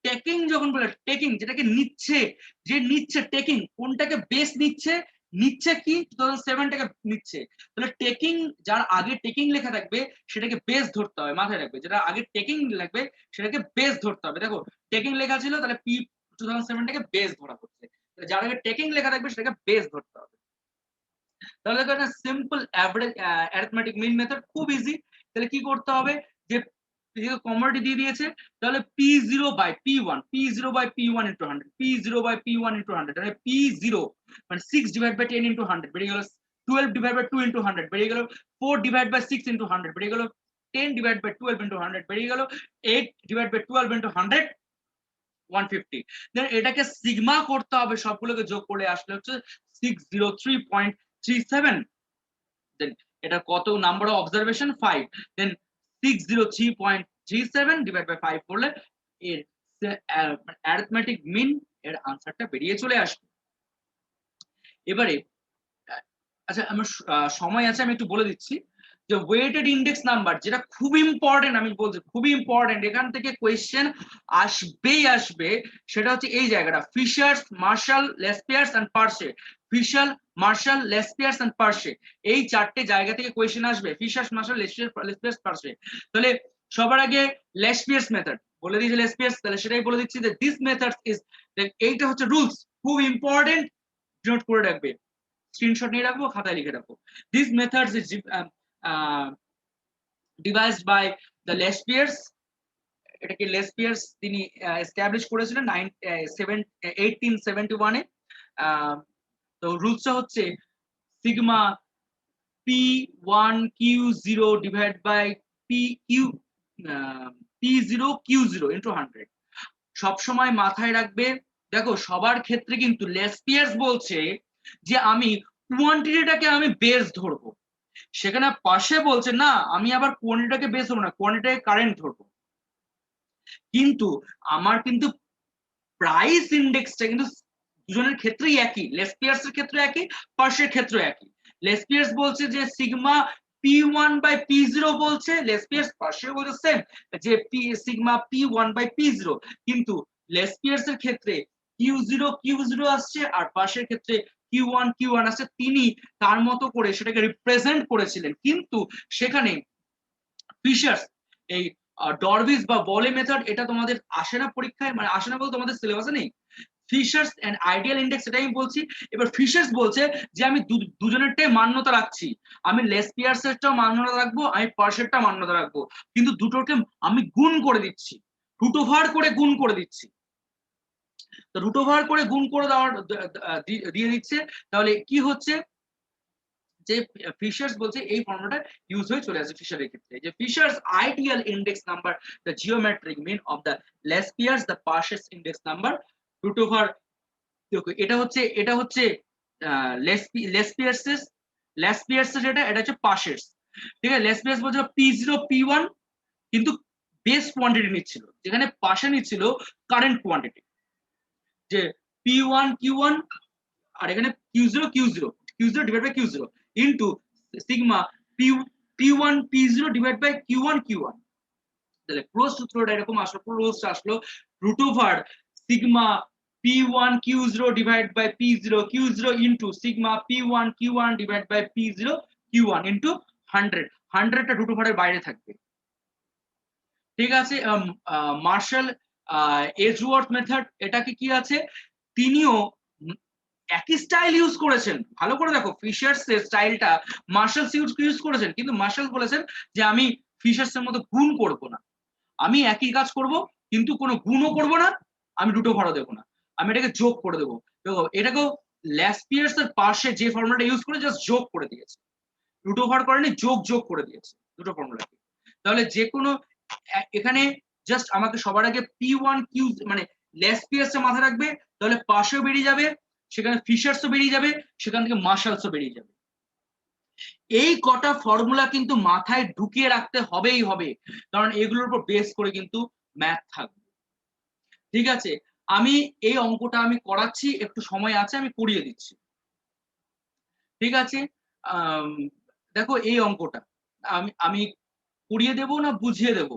S1: taking যখন বলে টেকিং যেটাকে নিচ্ছে, যে নিচ্ছে টেকিং কোনটাকে বেস নিচ্ছে, নিচ্ছে কি 2007 টাকে নিচ্ছে, তাহলে টেকিং যার আগে টেকিং লেখা থাকবে সেটাকে বেস ধরতে হবে, মাথায় রাখবে যেটা আগে টেকিং লাগবে সেটাকে বেস ধরতে হবে। দেখো টেকিং লেখা ছিল তাহলে পি 2007 টাকে বেস ধরা হচ্ছে, যার আগে টেকিং লেখা থাকবে সেটাকে বেস ধরতে হবে। তাহলে দেখো একটা simple average arithmetic mean method, খুব ইজি। তাহলে কি করতে হবে যে কমোডিটি দিয়ে দিয়েছে, তাহলে p0 by p1 into 100 p0 by p1 into 100, তাহলে p0 মানে 6 ডিভাইড বাই 10 into 100 বেরিয়ে গেল, 12 ডিভাইড বাই 2 into 100 বেরিয়ে গেল, 4 ডিভাইড বাই 6 into 100 বেরিয়ে গেল, 10 ডিভাইড বাই 12 into 100 বেরিয়ে গেল, 8 ডিভাইড বাই 12 into 100 150। দেন এটাকে সিগমা করতে হবে, সবগুলোকে যোগ করে আসলে হচ্ছে 603.37। দেন এটা কত number of observation 5, then 603.37 divide by 5 করলে এর অ্যারিথমেটিক মিন এর আনসারটা বেরিয়ে চলে আসবে। এবারে আচ্ছা আমার সময় আছে, আমি একটু বলে দিচ্ছি যে ওয়েটেড ইন্ডেক্স নাম্বার যেটা খুব ইম্পর্টেন্ট, আমি বলছি খুবই ইম্পর্টেন্ট, এখান থেকে কোয়েশ্চেন আসবেই আসবে, সেটা হচ্ছে এই জায়গাটা ফিশার্স মার্শাল লেসপিয়ার্স এন্ড পার্শে, ফিশার মার্শাল লেসপিয়ার্স এন্ড পার্শে, এই চারটে জায়গা থেকে কোয়েশ্চেন আসবে, ফিশার্স মার্শাল লেসপিয়ার্স পার্শে। তাহলে সবার আগে লেসপিয়ার্স মেথড বলে দিয়েছে, লেসপিয়ার্স তাহলে সেটাই বলে দিচ্ছি যে দিস মেথড ইজ, এইটা হচ্ছে রুলস, খুব ইম্পর্টেন্ট, নোট করে রাখবে, স্ক্রিনশট নিয়ে রাখবো, খাতায় লিখে রাখবো। This methods is devised by the Lespiers, এটাকে লেসপিয়ার্স তিনি এস্টাবলিশ করেছিলেন 1871 এ। তো রুলসটা হচ্ছে sigma P1Q0 divide by P0Q0 into 100। সবসময় মাথায় রাখবে, দেখো সবার ক্ষেত্রে কিন্তু লেসপিয়ার্স বলছে যে আমি কোয়ান্টিটিটাকে আমি বেস ধরবো, সেখানে পাশে বলছে না আমি আবার কোয়ান্টিটিটাকে বেস ধরবো না, কোয়ান্টিটিটাকে কারেন্ট ধরবো। কিন্তু আমার কিন্তু প্রাইস ইন্ডেক্সটা কিন্তু দুজনের ক্ষেত্রেই একই, লেসপিয়ার্স এর ক্ষেত্রে একই, পার্সের ক্ষেত্রে একই। লেসপিয়ার্স বলছে যে সিগমা P1/P0 বলছে, লেসপিয়ার্স পার্সে বলছে সেম যে সিগমা P1/P0, কিন্তু লেসপিয়ার্স এর ক্ষেত্রে Q0 আসছে আর পার্সের ক্ষেত্রে Q1 আসছে। তিনি তার মতো করে সেটাকে রিপ্রেজেন্ট করেছিলেন, কিন্তু সেখানে ফিশার্স এই ডরভিস বা বলে মেথড এটা তোমাদের আসে না পরীক্ষায়, মানে আসে না বলতে তোমাদের সিলেবাসে নেই। ফিশার্স এন্ড আইডিয়াল ইন্ডেক্স এটাই আমি বলছি। এবার ফিশার্স বলছে যে আমি দুজনেরটাই মান্যতা রাখছি, আমি লেসপিয়ার্স এরটাও মান্যতা রাখবো, আমি পার্সেরটা মান্যতা রাখবো, কিন্তু দুটোকে আমি গুণ করে দিচ্ছি, রুট ওভার করে গুণ করে দিচ্ছি। তো রুট ওভার করে গুণ করে দেওয়ার দিয়ে দিচ্ছে, তাহলে কি হচ্ছে যে ফিশার্স বলছে এই ফর্মুলাটা ইউজ হয়ে চলে আসে ফিশারের ক্ষেত্রে, যে Fisher's ideal index number the geometric mean of the Laspeyres the Paasche's index number root over. এটা হচ্ছে লেসপিয়ার্স যেটা এটা হচ্ছে পার্সেস, ঠিক আছে। লেসপিয়ার্স বলছে P0 P1 কিন্তু বেস কোয়ান্টিটি নিচ্ছিল, যেখানে পাশে নিচ্ছিল কারেন্ট কোয়ান্টিটি, যে P1Q1 আর এখানে Q0 divide by Q0 into sigma P1P0 divide by Q1 তাহলে পুরো সূত্রটা এরকম আসলো, পুরো রুলসটা আসলো root over sigma P1Q0 divide by P0Q0 into sigma P1Q1 divide by P0Q1 into 100টা রুট ওভারের বাইরে থাকবে, ঠিক আছে। মার্শাল এজওয়ার্থ মেথড, এটাকে কি আছে, তিনিও একই স্টাইল ইউজ করেছেন। ভালো করে দেখো ফিশার্স এর স্টাইলটা মার্শালস ইউজ করেছেন, কিন্তু মার্শালস বলেছেন যে আমি ফিশার্স এর মতো গুণ করব না, আমি একই কাজ করব কিন্তু কোনো গুণও করব না, আমি দুটো ভাড়া দেবো না, আমি এটাকে যোগ করে দেবো। দেখো এটাকেও ল্যাসপিয়ার্স এর পাশে যে ফর্মুলাটা ইউজ করে জাস্ট যোগ করে দিয়েছে, রুট ওভার করেনি, যোগ করে দিয়েছে দুটো ফর্মুলাকে। তাহলে যে কোনো এখানে জাস্ট আমাকে সবার আগে P1Q মানে ল্যাসপিয়ার্স মাথায় রাখবে, তাহলে পাশেও বেরিয়ে যাবে, সেখানে ফিশার্সও বেরিয়ে যাবে, সেখান থেকে মার্শালসও বেরিয়ে যাবে। এই কটা ফর্মুলা কিন্তু মাথায় ঢুকিয়ে রাখতে হবেই হবে, কারণ এগুলোর উপর বেস করে কিন্তু ম্যাথ থাকবে, ঠিক আছে। আমি এই অঙ্কটা আমি করাচ্ছি, একটু সময় আছে আমি করিয়ে দিচ্ছি, ঠিক আছে। দেখো এই অঙ্কটা আমি আমি করিয়ে দেব না বুঝিয়ে দেব।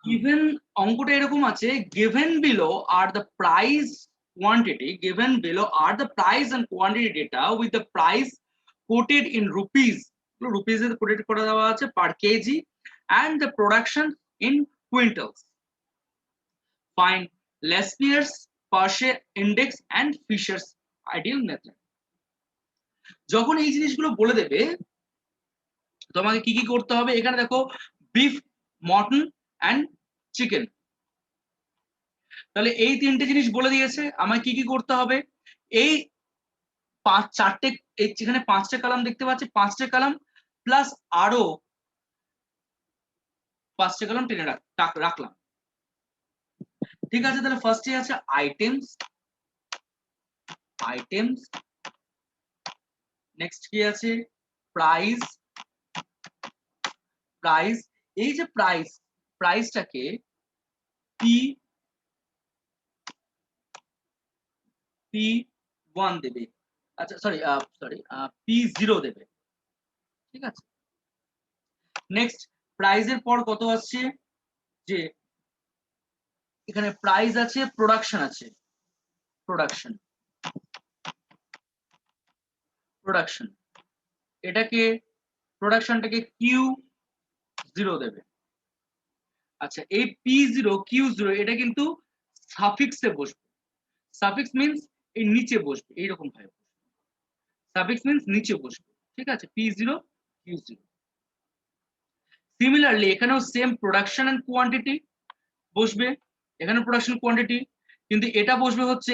S1: গিভেন অঙ্কটা এরকম আছে, given below are the price and quantity data with the price quoted in rupees, rupees A quoted করে দেওয়া আছে per kg and the production in quintals. Find Lespiers, Parshe index and Fisher's ideal method. যখন এই জিনিসগুলো বলে দেবে তোমাকে কি কি করতে হবে, এখানে দেখো বিফ, মটন এন্ড চিকেন, তাহলে এই তিনটে জিনিস বলে দিয়েছে আমায় কি কি করতে হবে। এই চারটে, যেখানে 5টে কলাম দেখতে পাচ্ছি, 5টে কলাম প্লাস আরো 5টে কলাম টেনে রাখলাম, ঠিক আছে। তাহলে ফার্স্টে আছে আইটেমস, নেক্সট কি আছে প্রাইস, এই যে প্রাইসটাকে P1 দেবে, আচ্ছা সরি P0 দেবে, ঠিক আছে। নেক্সট প্রাইসের পর কত আসছে, যে এখানে প্রাইস আছে, প্রোডাকশন আছে, প্রোডাকশন এটাকে প্রোডাকশনটাকে Q0 দেবে। আচ্ছা এই P0Q0 এটা কিন্তু সাফিক্সে বসবে, সাফিক্স মিন্স এই নিচে বসবে, এইরকম ভাবে সাফিক্স মিন্স নিচে বসবে, ঠিক আছে। P0Q0 সিমিলারলি এখানেও সেম প্রোডাকশন এন্ড কোয়ান্টিটি বসবে, এখানে প্রোডাকশন কোয়ান্টিটি, কিন্তু এটা বসবে হচ্ছে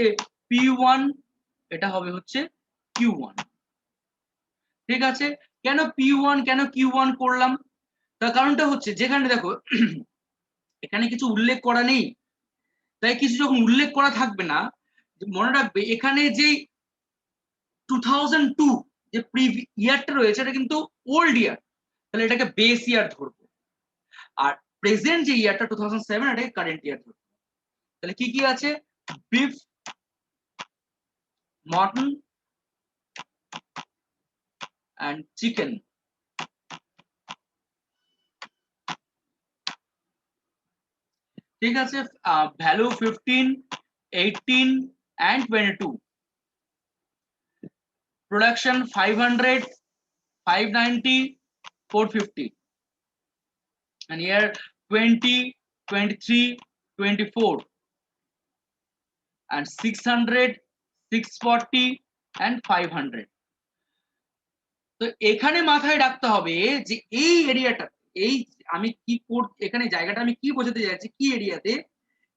S1: P1, এটা হবে হচ্ছে Q1। ঠিক আছে, কেন P1 কেন Q1 করলাম? তার কারণটা হচ্ছে যেখানে দেখো এখানে কিছু উল্লেখ করা নেই, তাই কিছু যখন উল্লেখ করা থাকবে না, মনে রাখবে এখানে যে 2002 যে ইয়ারটা রয়েছে এটা কিন্তু ওল্ড ইয়ার, তাহলে এটাকে বেস ইয়ার ধরবো। আর প্রেজেন্ট যে ইয়ারটা 2007 এটাকে কারেন্ট ইয়ার ধরবো। তাহলে কি কি আছে? Beef, mutton and chicken। ঠিক আছে, value 15, 18 and 22। Production 500, 590, 450। and year 20, 23, 24 and 600, 640 and 500। তো এখানে মাথায় রাখতে হবে যে এই এরিয়াটা, এই আমি কি এখানে জায়গাটা আমি কি বোঝাতে যাচ্ছি, কি এরিয়াতে,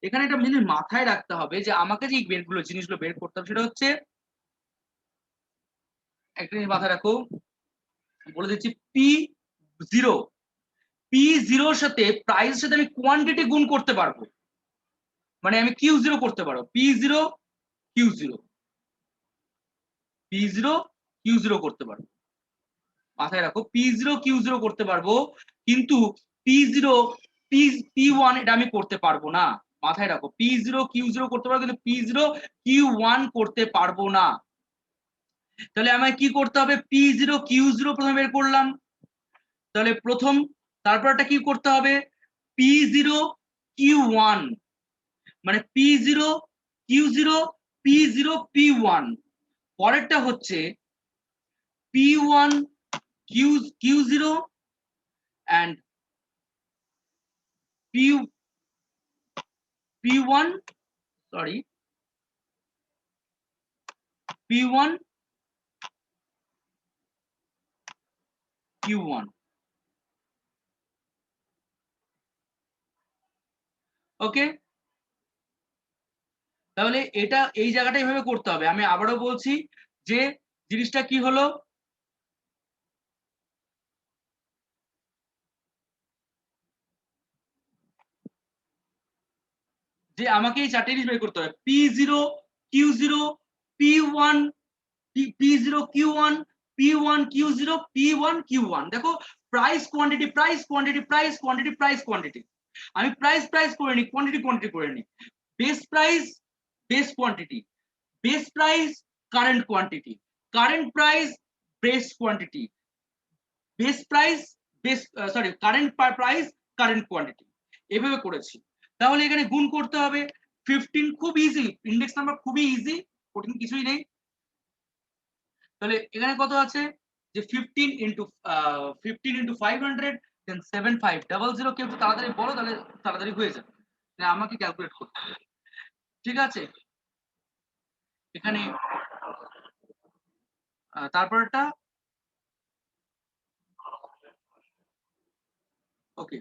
S1: এখানে একটা জিনিস মাথায় রাখতে হবে যে আমাকে যে জিনিসগুলো বের করতে হবে সেটা হচ্ছে, একটা জিনিস মাথায় রাখো, বলে দিচ্ছি P0, P0 এর সাথে প্রাইসের সাথে আমি কোয়ান্টিটি গুণ করতে পারবো, মানে আমি Q0 করতে পারবো, P0 Q0, P0 Q0 করতে পারবো। মাথায় রাখো P0 Q0 করতে পারবো, কিন্তু P0 P1 এটা আমি করতে পারবো না। মাথায় রাখো P0 Q0 করতে পারবো, কিন্তু P0 Q1 করতে পারবো না। তাহলে আমায় কি করতে হবে? P0 Q0 প্রথমে বের করলাম, তাহলে প্রথম, তারপরটা কি করতে হবে? P0 Q1, মানে P0 Q0 P0 P1। পরেরটা হচ্ছে P1 Q0 and P1, sorry, P1 Q1। ওকে, তাহলে এটা এই জায়গাটা এইভাবে করতে হবে। আমি আবারও বলছি যে জিনিসটা কি হলো, যে আমাকে এই চারটে জিনিস বের করতে হবে, P0 Q0 P1 P0 Q1 P1 Q0 P1 Q1। দেখো price quantity price quantity price quantity price quantity, আমি প্রাইস প্রাইস করে নিই, কোয়ান্টিটি কোয়ান্টিটি করে নিই। Base price base quantity, base price current quantity, current price base quantity, base price base sorry current price current quantity, এভাবে করেছি। তাহলে এখানে গুণ করতে হবে 15, খুব ইজি, ইন্ডেক্স নাম্বার খুবই ইজি, কঠিন কিছুই নেই। তাহলে এখানে কত আছে যে 15 ইন্টু 500 দেন 7500, কেউ একটু তাড়াতাড়ি বলো তাহলে তাড়াতাড়ি হয়ে যাবে, আমাকে ক্যালকুলেট করতে হবে। ঠিক আছে, এখানে তারপরটা ওকে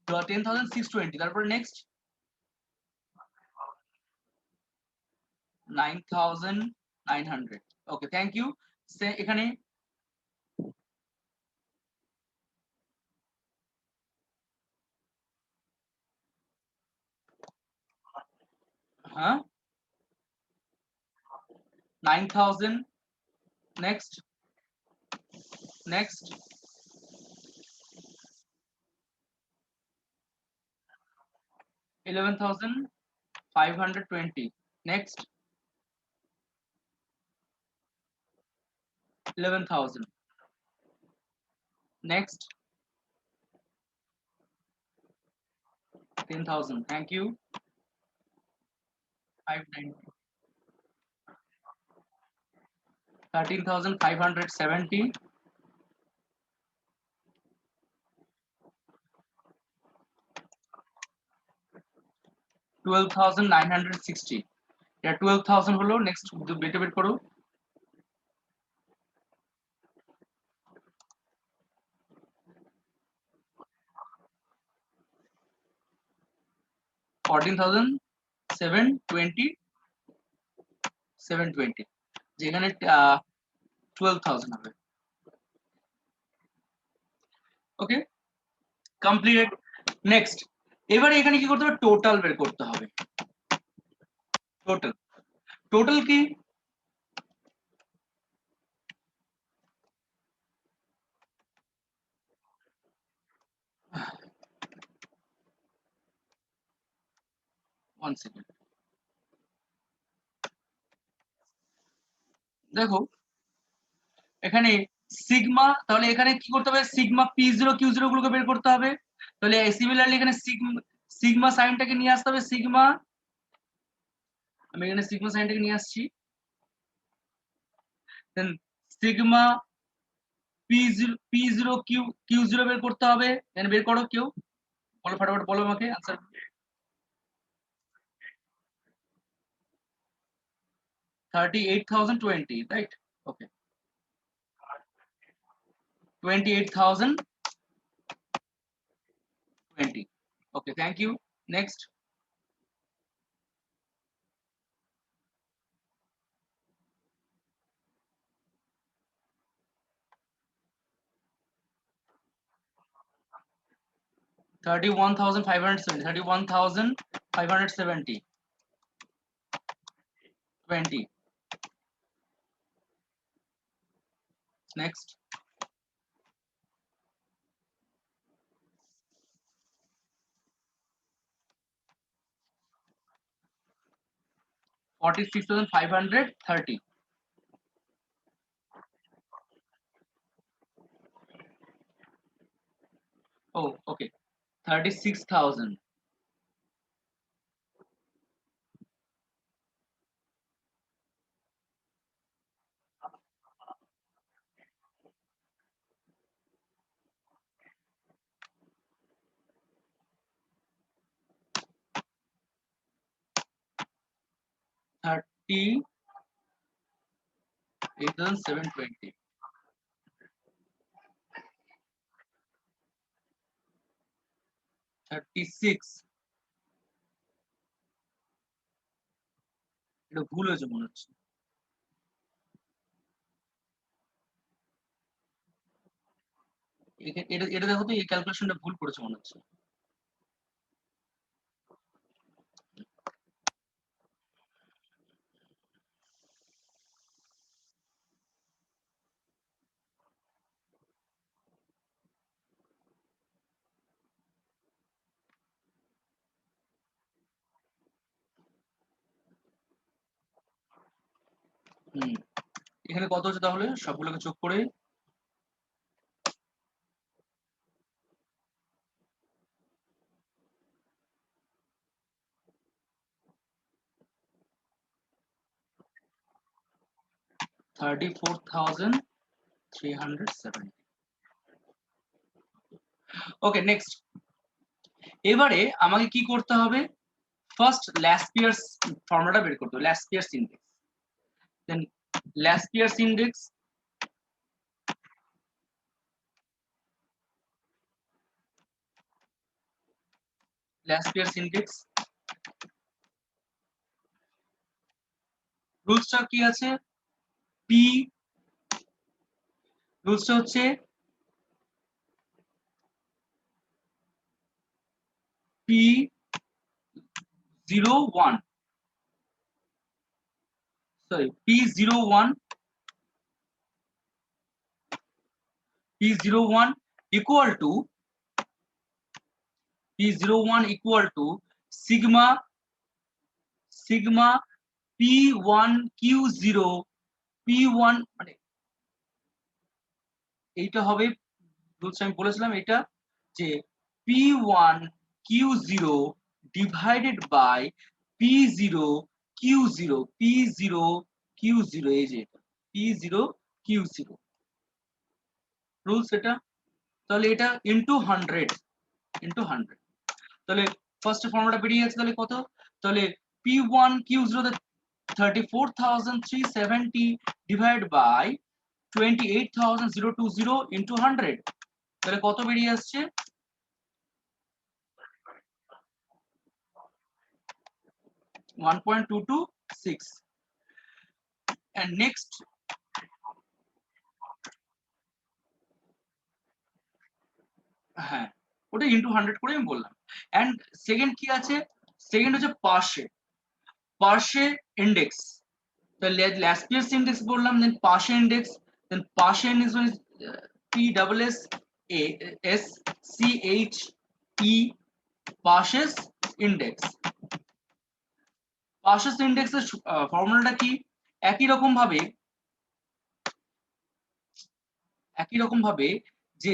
S1: 10,620, তারপর নেক্সট 9,900। Okay, thank you. এখানে হ্যাঁ 9,000, next next 11,520, next 11,000, next 10,000, thank you, 590, 13,570, 12,960। এটা 12,000 হলো, নেক্সট বেটে বেট করো। 14,600, 720 720 যেখানে 12,000 হবে। ওকে, কমপ্লিটেড। নেক্সট, এবারে এখানে কি করতে হবে, টোটাল বের করতে হবে। টোটাল, টোটাল কি, ওয়ান সেকেন্ড, দেখো এখানে সিগমা, তাহলে এখানে কি করতে হবে, সিগমা P0 Q0 গুলোকে বের করতে হবে। তাহলে সিমিলারলি এখানে সিগমা সাইনটাকে নিয়ে আসতে হবে। সিগমা, আমি এখানে সিগমা সাইনটাকে নিয়ে আসছি। দেন সিগমা P0 Q0 বের করতে হবে। দেন বের করো, কেউ বলো, ফটাফট বলো আমাকে answer. 38,020, right? Okay, 28,020। Okay, thank you. Next, 31,570, 31,570, 20। Next, 46,530. Oh, okay, 36,000. 38,720. 36, এটা ভুল হয়েছে মনে হচ্ছে। এটা এটা দেখো তো, এই ক্যালকুলেশনটা ভুল করেছে মনে হচ্ছে। হুম, এখানে কত হচ্ছে তাহলে সবগুলোকে যোগ করে? 34,370। ওকে, নেক্সট, এবারে আমাকে কি করতে হবে, ফার্স্ট ল্যাসপিয়ার্স ফর্মুলাটা বের করতে হবে, ল্যাসপিয়ার্স ইনডেক্স। দেন ল্যাসপিয়ার্স ইনডেক্স, ল্যাসপিয়ার্স ইনডেক্স রুলসটা কি আছে, পি, রুলসটা হচ্ছে P01, sorry, P01 equal to sigma P1 Q0 P1, মানে এইটা হবে, রুলস আমি বলেছিলাম এটা, যে P1 Q0 divided by P0 Q0, এই যে P0 Q0 রুলস এটা। তাহলে এটা ইন্টু 100, তাহলে ফার্স্ট ফর্মুলাটা বেরিয়ে যাচ্ছে, তাহলে কত, তাহলে P1 Q0 34,370 divide by 28,020 into 100, তাহলে কত বেরিয়ে আসছে, 1.226 and next হ্যাঁ ওটা ইনটু 100 করে আমি বললাম। এন্ড সেকেন্ড কি আছে, সেকেন্ড হচ্ছে পার্শে ইন্ডেক্স। তাহলে ল্যাসপিয়াস ইন্ডেক্স বললাম, দেন পার্শে ইন্ডেক্স, দেন পার্শে ইন্ডেক্স মানে P double S A S C H E Paasche's index. Paasche's ইন্ডেক্সের ফর্মুলাটা কি, একই রকম ভাবে যে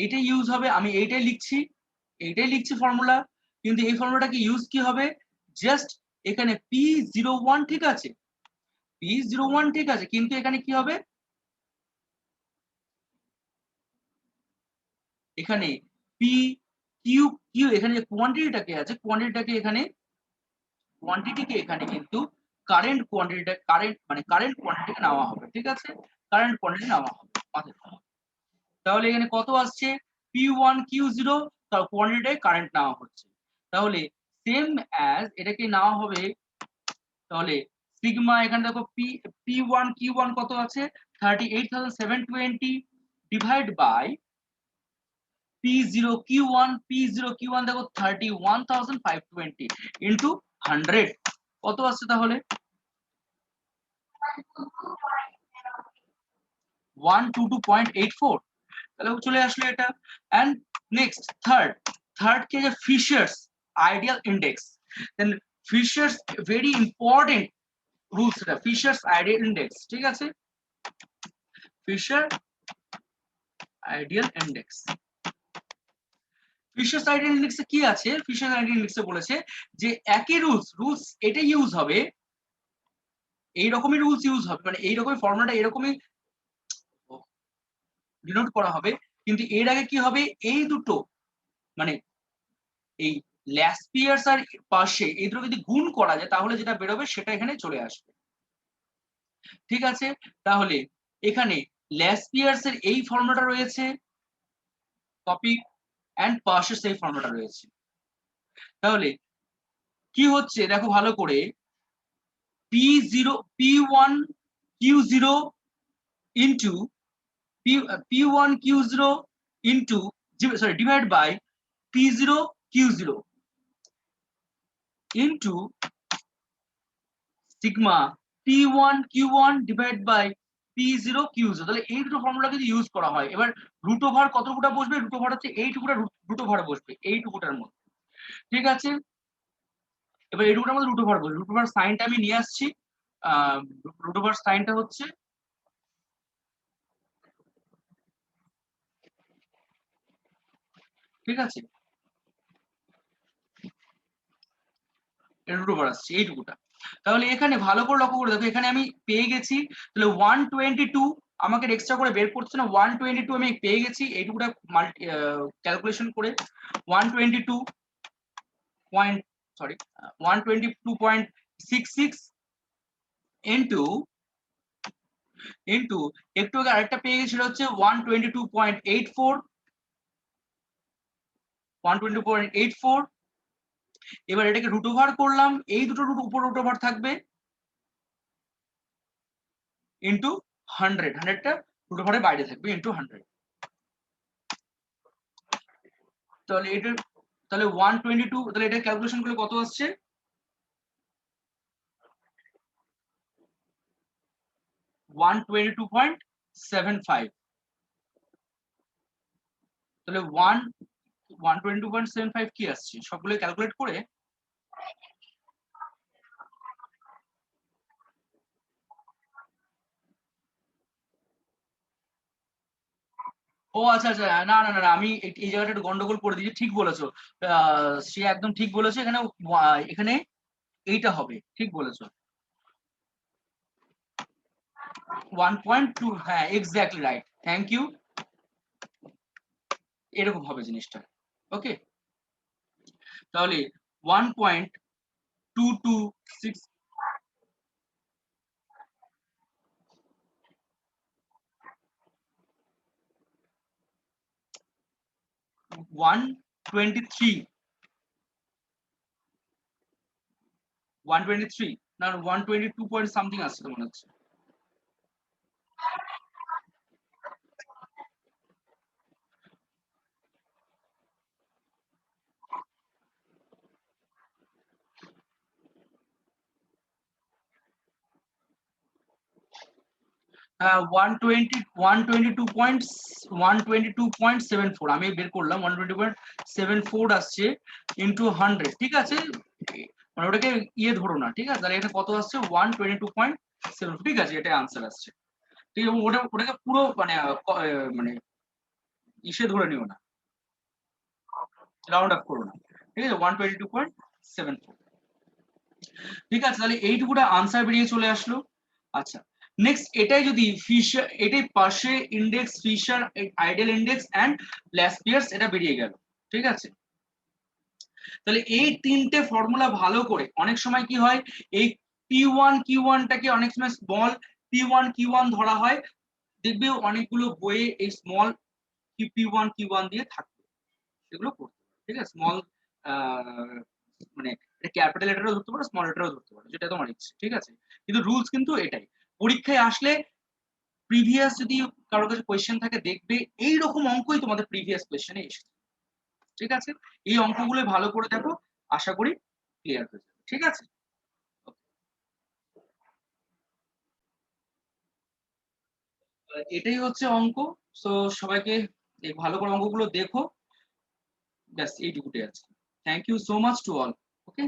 S1: এইটাই ইউজ হবে, আমি এইটাই লিখছি ফর্মুলা, কিন্তু এই ফর্মুলাটা কি ইউজ কি হবে, জাস্ট এখানে P01 ঠিক আছে, P01 ঠিক আছে, কিন্তু এখানে কি হবে, এখানে পি কিউ কিউ এখানে যে কোয়ান্টিটিটাকে আছে কোয়ান্টিটিকে এখানে কিন্তু কারেন্ট কোয়ান্টিটিকে নেওয়া হবে, ঠিক আছে, কারেন্ট কোয়ান্টিটি নেওয়া হবে মাথায় রাখো। তাহলে এখানে কত আসছে P1Q0, তার কোয়ান্টিটিতে কারেন্ট নেওয়া হচ্ছে, তাহলে সেম অ্যাজ এটাকে নেওয়া হবে, তাহলে সিগমা এখানে দেখো P1Q1 কত আছে 38,720 ডিভাইড বাই P0Q1 দেখো 31,520 ইন্টু 100 কত আসছে তাহলে 122.84, তাহলে চলে আসলো এটা। এন্ড নেক্সট থার্ড কি আছে Fisher's ideal index, then Fisher's very important rules, এটা ফিশার্স আইডিয়াল ইন্ডেক্স, ঠিক আছে, Fisher ideal index. Fisher's ideal ইন্ডেক্সে কি আছে, ফিশার্স আইডিয়াল ইন্ডেক্সে বলেছে যে একই রুলস এটা ইউজ হবে, এই রকমই রুলস ইউজ হবে, মানে এই রকমই ফর্মুলাটা এরকমই ডিনোট করা হবে, কিন্তু এর আগে কি হবে, এই দুটো মানে এই ল্যাসপিয়ার্স আর পাশে এই দুটো যদি গুণ করা যায় তাহলে যেটা বেরোবে সেটা এখানে চলে আসবে, ঠিক আছে। তাহলে এখানে ল্যাসপিয়ার্স এর এই ফর্মুলাটা রয়েছে, কপি, এন্ড পাশের সেই ফর্মুলাটা রয়েছে, তাহলে কি হচ্ছে দেখো ভালো করে, P1Q0 into P1Q0 into divide by P0Q0 into sigma P1Q1 divide by P0Q0, তাহলে এই দুটো ফর্মুলা যদি ইউজ করা হয়, এবার রুট ওভার কতটুকুটা বসবে, রুট ওভার হচ্ছে এইটুকুটা রুট ওভার বসবে এইটুকুটার মধ্যে, ঠিক আছে। এবার এইটুকুটার মধ্যে রুট ওভার বসবে, রুট ওভার সাইনটা আমি নিয়ে আসছি, রুট ওভার সাইনটা হচ্ছে ঠিক আছে, রুট ওভার আসছে এইটুকুটা, তাহলে এখানে ভালো করে লক্ষ্য করে দেখো, এখানে আমি পেয়ে গেছি, তাহলে 122 আমাকে এক্সট্রা করে বের করছে না, 122 আমি পেয়ে গেছি এইটুকুটা ক্যালকুলেশন করে 122 পয়েন্ট সরি 122.66 ইন্টু একটু আগে আরেকটা পেয়ে গেছিল হচ্ছে 122.84 এবার এটাকে রুট ওভার করলাম, এই দুটো রুট উপর রুট ওভার থাকবে ইন্টু 100টা রুট ওভারের বাইরে থাকবে ইন্টু 100, তাহলে এটা তাহলে 122, তাহলে এটা ক্যালকুলেশন করলে কত আসছে 122.75, তাহলে 122.75 কি আসছে সবগুলো ক্যালকুলেট করে, ও আচ্ছা আচ্ছা, না আমি এই জায়গাটা একটু গন্ডগোল করে দিয়েছি, ঠিক বলেছো, সে একদম ঠিক বলেছো, এখানে এখানে এইটা হবে, ঠিক বলেছো 1.2, হ্যাঁ এক্স্যাক্টলি রাইট, থ্যাংক ইউ, এরকম হবে জিনিসটা, ওকে, তাহলে 1.226 123 123 না 122 পয়েন্ট সামথিং আসছে তো মনে হচ্ছে। 122.74 আমি বের করলাম 120.74 আসছে ইন্টু 100, ঠিক আছে, মানে ওটাকে ইয়ে ধরো না, ঠিক আছে, তাহলে এটা কত আসছে 122.7, ঠিক আছে, এটা আনসার আসছে। ঠিক আছে, ওটাকে পুরো মানে মানে ইসে ধরে নিও না, রাউন্ড আপ করো না, ঠিক আছে, 122.74, ঠিক আছে, তাহলে এইটুকুটা আনসার বেরিয়ে চলে আসলো। আচ্ছা, নেক্সট এটাই যদি ফিশার, এটাই Paasche index, Fisher ideal index and Laspeyres, এটা বেরিয়ে গেল, ঠিক আছে। তাহলে এই তিনটে ফর্মুলা ভালো করে, অনেক সময় কি হয় এই P1 Q1টাকে অনেক সময় স্মল P1 Q1 ধরা হয়, দেখবে অনেকগুলো বইয়ে এই স্মল P1 Q1 দিয়ে থাকবে, সেগুলো করতে হবে, ঠিক আছে, স্মল মানে ক্যাপিটাল লেটারও ধরতে পারো, স্মল লেটারও ধরতে পারো, যেটা তোমার ইচ্ছে, ঠিক আছে, কিন্তু রুলস কিন্তু এটাই। পরীক্ষায় আসলে প্রিভিয়াস যদি কারোর কাছে কোয়েশ্চেন থাকে, দেখবে এইরকম অঙ্কই তোমাদের প্রিভিয়াস কোয়েশ্চেনে এসেছে, ঠিক আছে, এই অঙ্কগুলো ভালো করে দেখো, আশা করি ক্লিয়ার হয়ে যাবে, ঠিক আছে। এটাই হচ্ছে অঙ্ক। তো সবাইকে এই ভালো করে অঙ্কগুলো দেখো, ব্যাস এইটুকুটাই আছে। Thank you so much to all. Okay.